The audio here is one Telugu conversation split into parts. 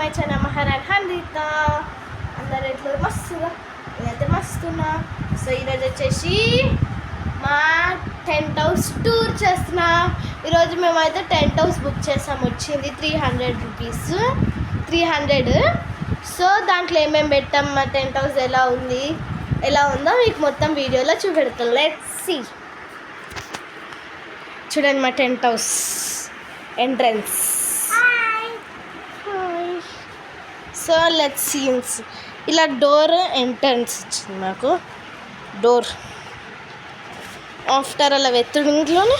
మై ఛానల్ మహారాణి హన్విత. అందరు ఎట్లా మస్తుగా, నేనైతే మస్తున్నా. సో ఈరోజు వచ్చేసి మా టెంట్ హౌస్ టూర్ చేస్తున్నా. ఈరోజు మేమైతే టెంట్ హౌస్ బుక్ చేసాం. వచ్చింది 300 రూపీస్, 300. సో దాంట్లో ఏమేమి పెట్టాం, మా టెంట్ హౌస్ ఎలా ఉందో మీకు మొత్తం వీడియోలో చూపెడతాం. Let's see. చూడండి మా tent house entrance. So let's scenes. ఇలా డోర్ ఎంట్రన్స్ వచ్చింది మాకు. డోర్ ఆఫ్టర్ అలా వెతుడు ఇంట్లోనే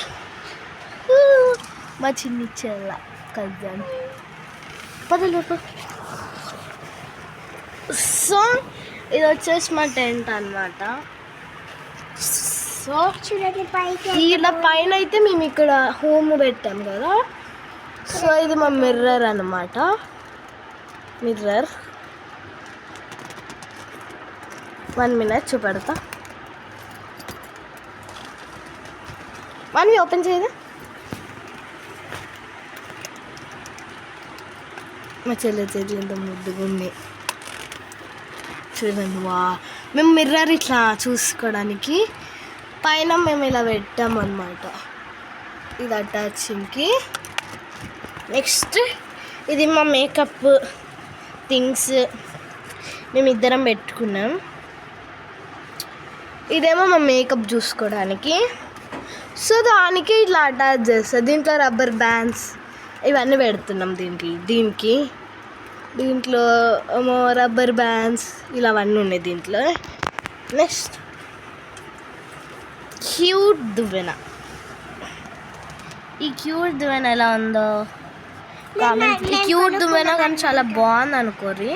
మా చిన్ని చెల్ల కళ్యాణ్ పదలేదు. సో ఇది వచ్చేసి మా టెంట్ అన్నమాట. సో ఇలా పైన అయితే మేము ఇక్కడ హోమ్ పెట్టాం కదా. సో ఇది మా మిర్రర్ అన్నమాట. మిర్రర్ 1 minute చూపెడతా. ఓపెన్ చేయదా? మా చెల్లి చేతులు ఎంత ముద్దుగా ఉంది చూడండి. మేము మిర్రర్ ఇట్లా చూసుకోవడానికి పైన మేము ఇలా పెట్టాము అన్నమాట. ఇది అటాచింగ్కి. నెక్స్ట్ ఇది మా మేకప్ థింగ్స్ మేమిద్దరం పెట్టుకున్నాం. ఇదేమో మా మేకప్ చూసుకోవడానికి. సో దానికి ఇట్లా అటాచ్ చేస్తాం. దీంట్లో రబ్బర్ బ్యాండ్స్ ఇవన్నీ పెడుతున్నాం. దీంట్లో రబ్బర్ బ్యాండ్స్ ఇలా అవన్నీ ఉన్నాయి దీంట్లో. నెక్స్ట్ క్యూట్ దువ్వెన. ఈ క్యూట్ దువ్వెన ఎలా ఉందో కామెంట్. ఈ క్యూట్ దువ్వెన కానీ చాలా బాగుంది అనుకోరి.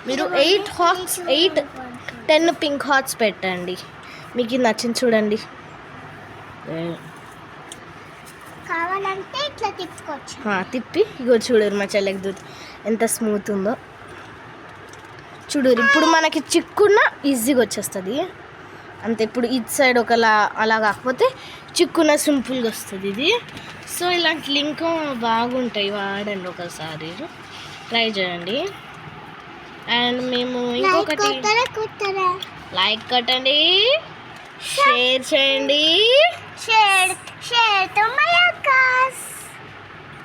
మీరు 10 పింక్ హార్ట్స్ పెట్టండి, మీకు ఇది నచ్చింది. చూడండి, కావాలంటే ఇట్లా తిప్పుకోవచ్చు. తిప్పి ఇగో చూడరు మా చెల్లెకి దూది ఎంత స్మూత్ ఉందో చూడరు. ఇప్పుడు మనకి చిక్కున్న ఈజీగా వచ్చేస్తుంది అంతే. ఇప్పుడు ఇటు సైడ్ ఒకలా అలా కాకపోతే చిక్కున్న సింపుల్గా వస్తుంది ఇది. సో ఇలాంటి లింక్ బాగుంటాయి, వాడండి ఒకసారి, ట్రై చేయండి. అండ్ మేము ఇంకొకటి లైక్ కొట్టండి, షేర్ చేయండి.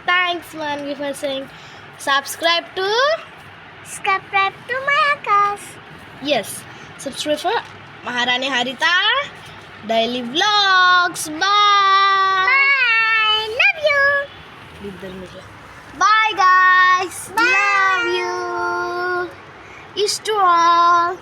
Thanks Manvi for saying. Subscribe to my account. Yes, subscribe for Maharani Harita daily vlogs. Bye. Love you. Bye guys. Bye. Love you. Is to all.